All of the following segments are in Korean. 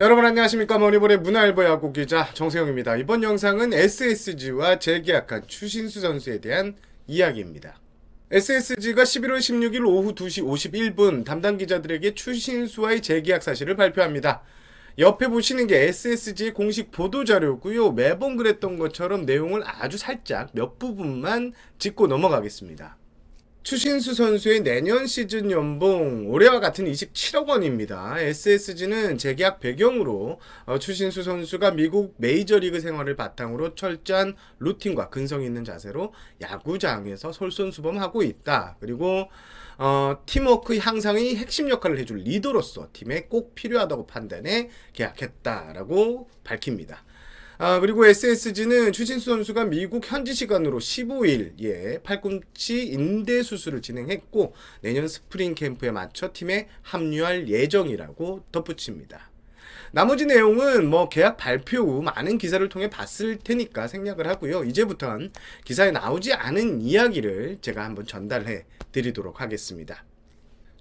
여러분 안녕하십니까. 머니볼의 문화일보 야구 기자 정세영입니다. 이번 영상은 SSG와 재계약한 추신수 선수에 대한 이야기입니다. SSG가 11월 16일 오후 2시 51분 담당 기자들에게 추신수와의 재계약 사실을 발표합니다. 옆에 보시는 게 SSG의 공식 보도자료고요. 매번 그랬던 것처럼 내용을 아주 살짝 몇 부분만 짚고 넘어가겠습니다. 추신수 선수의 내년 시즌 연봉 올해와 같은 27억 원입니다. SSG는 재계약 배경으로 추신수 선수가 미국 메이저리그 생활을 바탕으로 철저한 루틴과 근성 있는 자세로 야구장에서 솔선수범하고 있다. 그리고 팀워크 향상의 핵심 역할을 해줄 리더로서 팀에 꼭 필요하다고 판단해 계약했다라고 밝힙니다. 그리고 SSG는 추신수 선수가 미국 현지 시간으로 15일 팔꿈치 인대 수술을 진행했고 내년 스프링 캠프에 맞춰 팀에 합류할 예정이라고 덧붙입니다. 나머지 내용은 계약 발표 후 많은 기사를 통해 봤을 테니까 생략을 하고요. 이제부터는 기사에 나오지 않은 이야기를 제가 한번 전달해 드리도록 하겠습니다.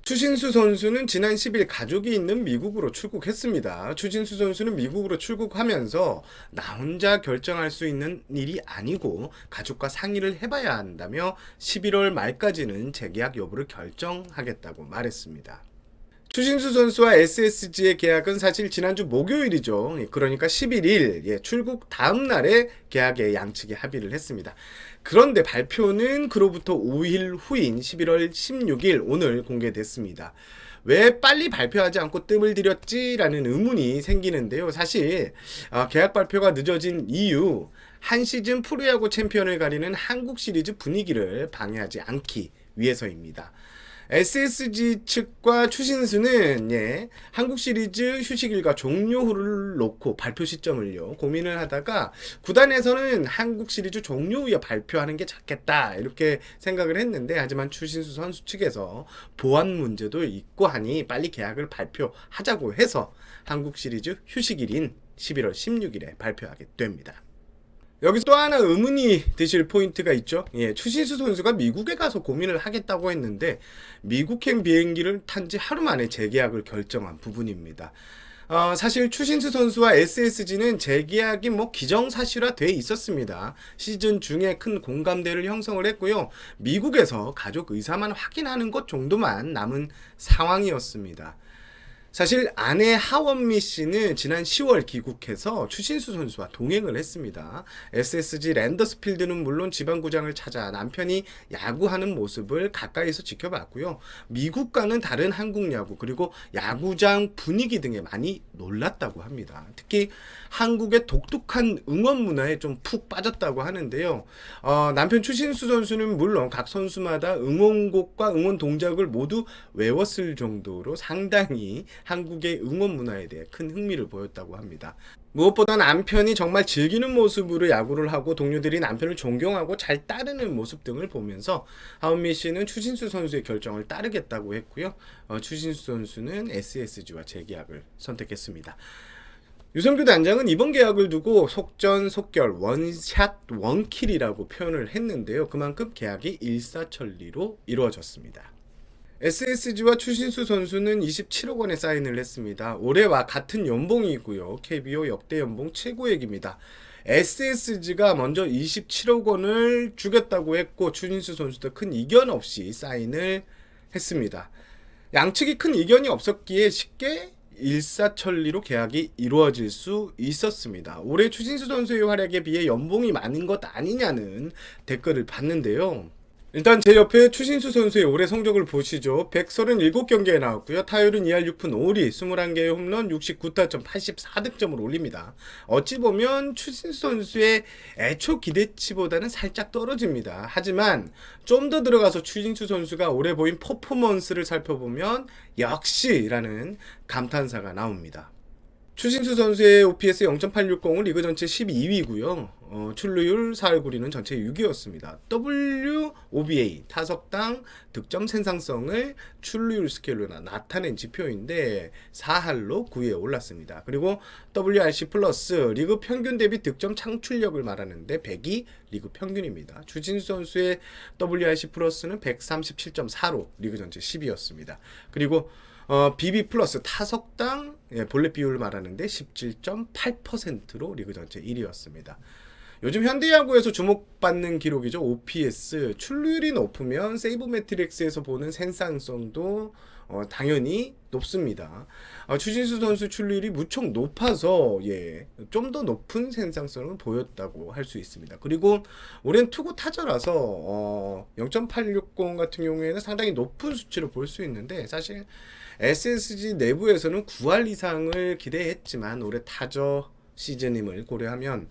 추신수 선수는 지난 10일 가족이 있는 미국으로 출국했습니다. 추신수 선수는 미국으로 출국하면서 나 혼자 결정할 수 있는 일이 아니고 가족과 상의를 해봐야 한다며 11월 말까지는 재계약 여부를 결정하겠다고 말했습니다. 추신수 선수와 SSG의 계약은 사실 지난주 목요일이죠. 그러니까 11일 출국 다음 날에 계약에 양측이 합의를 했습니다. 그런데 발표는 그로부터 5일 후인 11월 16일 오늘 공개됐습니다. 왜 빨리 발표하지 않고 뜸을 들였지라는 의문이 생기는데요. 사실 계약 발표가 늦어진 이유 한 시즌 프로야구 챔피언을 가리는 한국 시리즈 분위기를 방해하지 않기 위해서입니다. SSG 측과 추신수는 한국 시리즈 휴식일과 종료를 놓고 발표 시점을요 고민을 하다가 구단에서는 한국 시리즈 종료 후에 발표하는 게 좋겠다 이렇게 생각을 했는데 하지만 추신수 선수 측에서 보안 문제도 있고 하니 빨리 계약을 발표하자고 해서 한국 시리즈 휴식일인 11월 16일에 발표하게 됩니다. 여기서 또 하나 의문이 드실 포인트가 있죠. 추신수 선수가 미국에 가서 고민을 하겠다고 했는데 미국행 비행기를 탄 지 하루 만에 재계약을 결정한 부분입니다. 사실 추신수 선수와 SSG는 재계약이 기정사실화돼 있었습니다. 시즌 중에 큰 공감대를 형성을 했고요. 미국에서 가족 의사만 확인하는 것 정도만 남은 상황이었습니다. 사실 아내 하원미 씨는 지난 10월 귀국해서 추신수 선수와 동행을 했습니다. SSG 랜더스필드는 물론 지방구장을 찾아 남편이 야구하는 모습을 가까이서 지켜봤고요. 미국과는 다른 한국 야구 그리고 야구장 분위기 등에 많이 놀랐다고 합니다. 특히 한국의 독특한 응원 문화에 좀 푹 빠졌다고 하는데요. 남편 추신수 선수는 물론 각 선수마다 응원곡과 응원 동작을 모두 외웠을 정도로 상당히 한국의 응원 문화에 대해 큰 흥미를 보였다고 합니다. 무엇보다 남편이 정말 즐기는 모습으로 야구를 하고 동료들이 남편을 존경하고 잘 따르는 모습 등을 보면서 하은미 씨는 추신수 선수의 결정을 따르겠다고 했고요. 추신수 선수는 SSG와 재계약을 선택했습니다. 유성규 단장은 이번 계약을 두고 속전속결 원샷 원킬이라고 표현을 했는데요. 그만큼 계약이 일사천리로 이루어졌습니다. SSG와 추신수 선수는 27억 원에 사인을 했습니다. 올해와 같은 연봉이고요. KBO 역대 연봉 최고액입니다. SSG가 먼저 27억 원을 주겠다고 했고 추신수 선수도 큰 이견 없이 사인을 했습니다. 양측이 큰 이견이 없었기에 쉽게 일사천리로 계약이 이루어질 수 있었습니다. 올해 추신수 선수의 활약에 비해 연봉이 많은 것 아니냐는 댓글을 봤는데요. 일단 제 옆에 추신수 선수의 올해 성적을 보시죠. 137경기에 나왔고요. 타율은 2할 6푼 5리, 21개의 홈런, 69타점, 84득점을 올립니다. 어찌 보면 추신수 선수의 애초 기대치보다는 살짝 떨어집니다. 하지만 좀 더 들어가서 추신수 선수가 올해 보인 퍼포먼스를 살펴보면 역시라는 감탄사가 나옵니다. 추신수 선수의 OPS 0.860은 리그 전체 12위고요. 출루율 4할 9리는 전체 6위였습니다. WOBA 타석당 득점 생산성을 출루율 스케일로 나타낸 지표인데 4할로 9위에 올랐습니다. 그리고 WRC 플러스 리그 평균 대비 득점 창출력을 말하는데 100이 리그 평균입니다. 추신수 선수의 WRC 플러스는 137.4로 리그 전체 10위였습니다. 그리고 BB 플러스 타석당 볼넷 비율을 말하는데 17.8%로 리그 전체 1위였습니다. 요즘 현대야구에서 주목받는 기록이죠. OPS. 출루율이 높으면 세이브 매트릭스에서 보는 생산성도 당연히 높습니다. 추신수 선수 출루율이 무척 높아서 좀 더 높은 생산성을 보였다고 할 수 있습니다. 그리고 올해는 투구 타자라서 0.860 같은 경우에는 상당히 높은 수치로 볼 수 있는데, 사실 SSG 내부에서는 9할 이상을 기대했지만 올해 타저 시즌임을 고려하면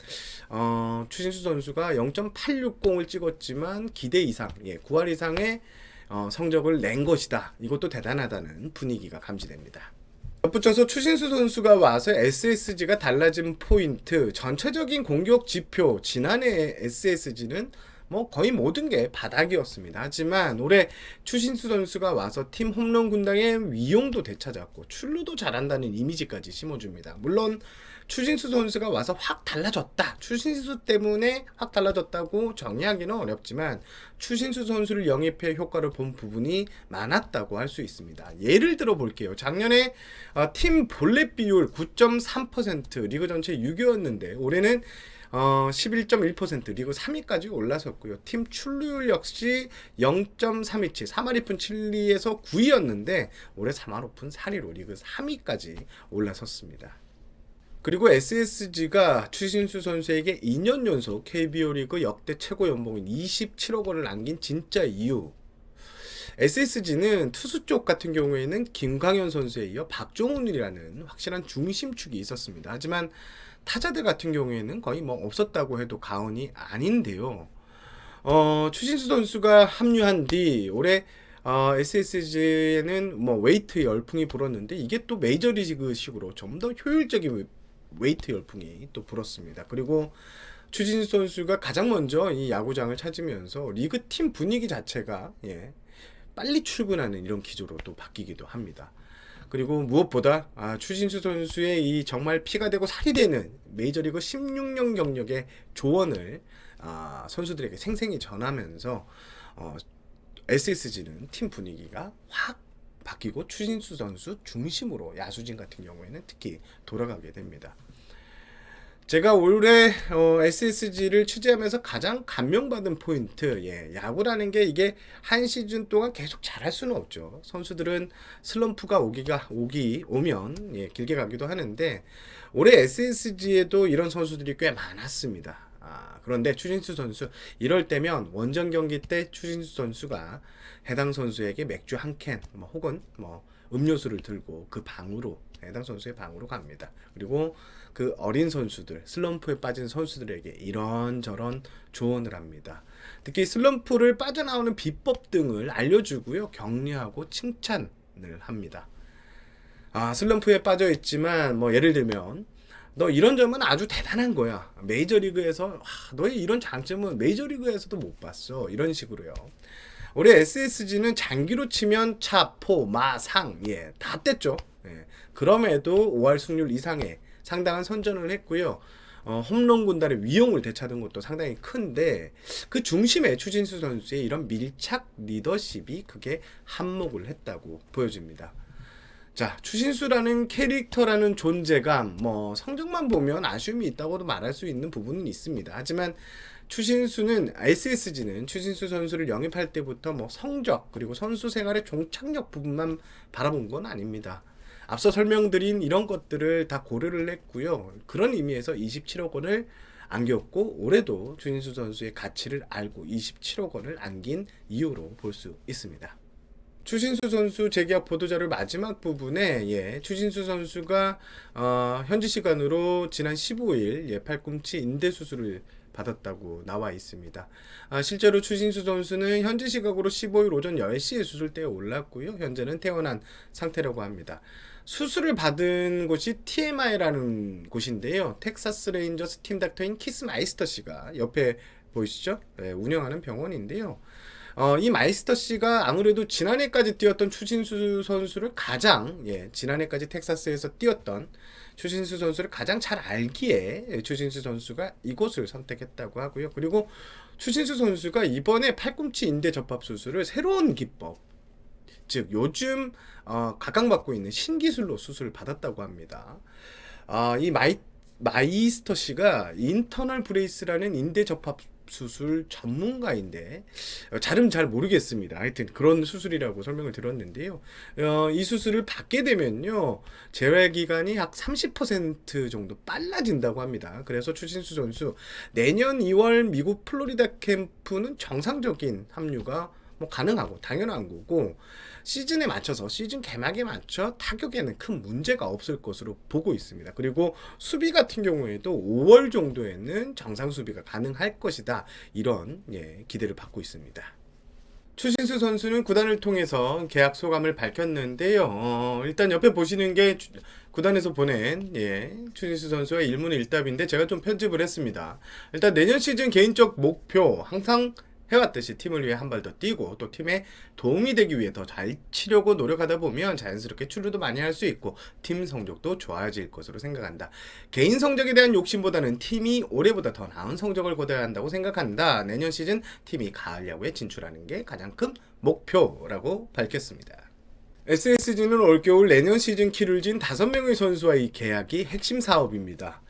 추신수 선수가 0.860을 찍었지만 기대 이상, 9할 이상의 성적을 낸 것이다. 이것도 대단하다는 분위기가 감지됩니다. 덧붙여서 추신수 선수가 와서 SSG가 달라진 포인트, 전체적인 공격 지표, 지난해 SSG는 거의 모든 게 바닥이었습니다. 하지만 올해 추신수 선수가 와서 팀 홈런 군단의 위용도 되찾았고 출루도 잘한다는 이미지까지 심어줍니다. 물론 추신수 선수가 와서 확 달라졌다, 추신수 때문에 확 달라졌다고 정의하기는 어렵지만 추신수 선수를 영입해 효과를 본 부분이 많았다고 할 수 있습니다. 예를 들어 볼게요. 작년에 팀 볼넷 비율 9.3%, 리그 전체 6위였는데 올해는 11.1% 리그 3위까지 올라섰고요. 팀 출루율 역시 0.327, 3할 2푼 7리에서 9위였는데 올해 3할 5푼 4리로 리그 3위까지 올라섰습니다. 그리고 SSG가 추신수 선수에게 2년 연속 KBO 리그 역대 최고 연봉인 27억 원을 안긴 진짜 이유, SSG는 투수 쪽 같은 경우에는 김광현 선수에 이어 박종훈이라는 확실한 중심축이 있었습니다. 하지만 타자들 같은 경우에는 거의 없었다고 해도 과언이 아닌데요. 추신수 선수가 합류한 뒤 올해 SSG에는 웨이트 열풍이 불었는데 이게 또 메이저리그식으로 좀 더 효율적인 웨이트 열풍이 또 불었습니다. 그리고 추신수 선수가 가장 먼저 이 야구장을 찾으면서 리그 팀 분위기 자체가 빨리 출근하는 이런 기조로 또 바뀌기도 합니다. 그리고 무엇보다 추신수 선수의 이 정말 피가 되고 살이 되는 메이저리그 16년 경력의 조언을 선수들에게 생생히 전하면서 SSG는 팀 분위기가 확 바뀌고 추신수 선수 중심으로 야수진 같은 경우에는 특히 돌아가게 됩니다. 제가 올해 SSG를 취재하면서 가장 감명받은 포인트, 야구라는 게 이게 한 시즌 동안 계속 잘할 수는 없죠. 선수들은 슬럼프가 오면 길게 가기도 하는데 올해 SSG에도 이런 선수들이 꽤 많았습니다. 그런데 추신수 선수, 이럴 때면 원정 경기 때 추신수 선수가 해당 선수에게 맥주 한 캔 혹은 음료수를 들고 그 방으로, 해당 선수의 방으로 갑니다. 그리고 그 어린 선수들, 슬럼프에 빠진 선수들에게 이런저런 조언을 합니다. 특히 슬럼프를 빠져나오는 비법 등을 알려주고요, 격려하고 칭찬을 합니다. 슬럼프에 빠져 있지만 예를 들면 너 이런 점은 아주 대단한 거야. 메이저리그에서 너의 이런 장점은 메이저리그에서도 못 봤어. 이런 식으로요. 올해 SSG는 장기로 치면 차, 포, 마, 상 다 뗐죠. 그럼에도 5할 승률 이상의 상당한 선전을 했고요. 홈런 군단의 위용을 되찾은 것도 상당히 큰데 그 중심에 추신수 선수의 이런 밀착 리더십이 그게 한몫을 했다고 보여집니다. 자, 추신수라는 캐릭터라는 존재감, 성적만 보면 아쉬움이 있다고도 말할 수 있는 부분은 있습니다. 하지만 SSG는 추신수 선수를 영입할 때부터 성적 그리고 선수 생활의 종착역 부분만 바라본 건 아닙니다. 앞서 설명드린 이런 것들을 다 고려를 했고요. 그런 의미에서 27억 원을 안겼고 올해도 추신수 선수의 가치를 알고 27억 원을 안긴 이유로 볼 수 있습니다. 추신수 선수 재계약 보도자료 마지막 부분에 추신수 선수가 현지 시간으로 지난 15일 팔꿈치 인대 수술을 받았다고 나와 있습니다. 실제로 추신수 선수는 현지 시각으로 15일 오전 10시에 수술대에 올랐고요. 현재는 퇴원한 상태라고 합니다. 수술을 받은 곳이 TMI라는 곳인데요. 텍사스 레인저스 팀 닥터인 키스 마이스터 씨가 옆에 보이시죠? 운영하는 병원인데요. 이 마이스터 씨가 아무래도 지난해까지 뛰었던 추신수 선수를 지난해까지 텍사스에서 뛰었던 추신수 선수를 가장 잘 알기에 추신수 선수가 이곳을 선택했다고 하고요. 그리고 추신수 선수가 이번에 팔꿈치 인대 접합 수술을 새로운 기법, 즉 요즘 각광받고 있는 신기술로 수술을 받았다고 합니다. 이 마이스터 씨가 인터널 브레이스라는 인대 접합 수술 전문가인데 잘은 잘 모르겠습니다. 하여튼 그런 수술이라고 설명을 들었는데요. 이 수술을 받게 되면요, 재활 기간이 약 30% 정도 빨라진다고 합니다. 그래서 추신수 선수 내년 2월 미국 플로리다 캠프는 정상적인 합류가 가능하고 당연한 거고, 시즌에 맞춰서 시즌 개막에 맞춰 타격에는 큰 문제가 없을 것으로 보고 있습니다. 그리고 수비 같은 경우에도 5월 정도에는 정상 수비가 가능할 것이다, 이런 기대를 받고 있습니다. 추신수 선수는 구단을 통해서 계약 소감을 밝혔는데요. 일단 옆에 보시는 게 구단에서 보낸 추신수 선수의 일문일답인데 제가 좀 편집을 했습니다. 일단 내년 시즌 개인적 목표, 항상 해왔듯이 팀을 위해 한 발 더 뛰고 또 팀에 도움이 되기 위해 더 잘 치려고 노력하다 보면 자연스럽게 출루도 많이 할 수 있고 팀 성적도 좋아질 것으로 생각한다. 개인 성적에 대한 욕심보다는 팀이 올해보다 더 나은 성적을 거둬야 한다고 생각한다. 내년 시즌 팀이 가을 야구에 진출하는 게 가장 큰 목표라고 밝혔습니다. SSG는 올겨울 내년 시즌 키를 진 5명의 선수와의 계약이 핵심 사업입니다.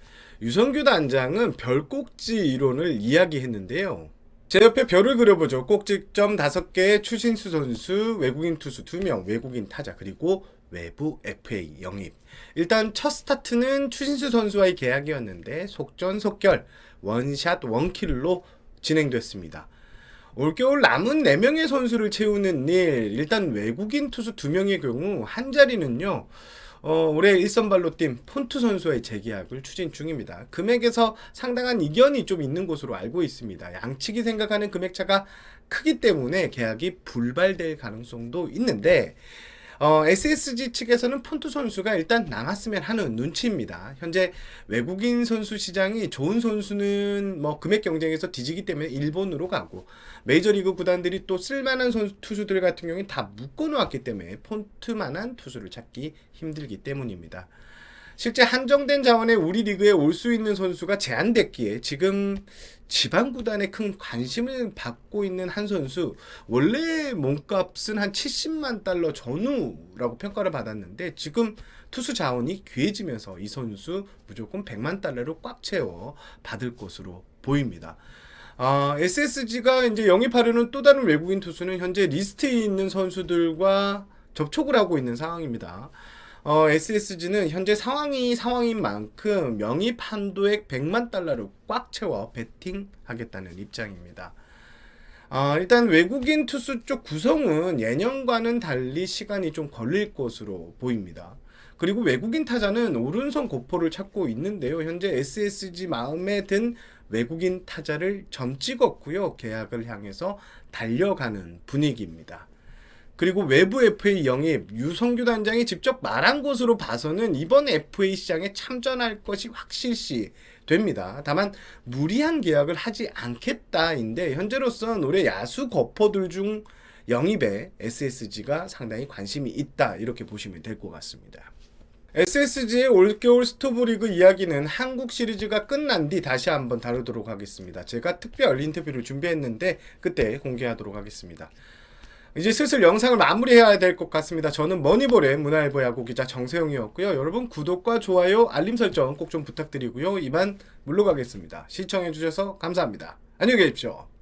유성규 단장은 별꼭지 이론을 이야기했는데요. 제 옆에 별을 그려보죠. 꼭지점 5개, 추신수 선수, 외국인 투수 2명, 외국인 타자, 그리고 외부 FA 영입. 일단 첫 스타트는 추신수 선수와의 계약이었는데 속전속결 원샷 원킬로 진행됐습니다. 올겨울 남은 4명의 선수를 채우는 일, 일단 외국인 투수 2명의 경우 한 자리는요, 올해 일선발로팀 폰투 선수의 재계약을 추진 중입니다. 금액에서 상당한 이견이 좀 있는 것으로 알고 있습니다. 양측이 생각하는 금액 차가 크기 때문에 계약이 불발될 가능성도 있는데, SSG 측에서는 폰투 선수가 일단 남았으면 하는 눈치입니다. 현재 외국인 선수 시장이 좋은 선수는 금액 경쟁에서 뒤지기 때문에 일본으로 가고, 메이저리그 구단들이 또 쓸만한 투수들 같은 경우에 다 묶어놓았기 때문에 폰투만한 투수를 찾기 힘들기 때문입니다. 실제 한정된 자원에 우리 리그에 올 수 있는 선수가 제한됐기에 지금 지방 구단에 큰 관심을 받고 있는 한 선수, 원래 몸값은 한 70만 달러 전후라고 평가를 받았는데 지금 투수 자원이 귀해지면서 이 선수 무조건 100만 달러로 꽉 채워 받을 것으로 보입니다. SSG가 이제 영입하려는 또 다른 외국인 투수는 현재 리스트에 있는 선수들과 접촉을 하고 있는 상황입니다. SSG는 현재 상황인 만큼 영입 한도액 100만 달러를 꽉 채워 베팅하겠다는 입장입니다. 일단 외국인 투수 쪽 구성은 예년과는 달리 시간이 좀 걸릴 것으로 보입니다. 그리고 외국인 타자는 오른손 고포를 찾고 있는데요. 현재 SSG 마음에 든 외국인 타자를 점 찍었고요. 계약을 향해서 달려가는 분위기입니다. 그리고 외부 FA 영입, 유성규 단장이 직접 말한 것으로 봐서는 이번 FA 시장에 참전할 것이 확실시 됩니다. 다만 무리한 계약을 하지 않겠다인데, 현재로서는 올해 야수 거포들 중 영입에 SSG가 상당히 관심이 있다, 이렇게 보시면 될 것 같습니다. SSG의 올겨울 스토브리그 이야기는 한국 시리즈가 끝난 뒤 다시 한번 다루도록 하겠습니다. 제가 특별 인터뷰를 준비했는데 그때 공개하도록 하겠습니다. 이제 슬슬 영상을 마무리해야 될 것 같습니다. 저는 머니볼의 문화일보 야구 기자 정세영이었고요. 여러분 구독과 좋아요, 알림 설정 꼭 좀 부탁드리고요. 이만 물러가겠습니다. 시청해주셔서 감사합니다. 안녕히 계십시오.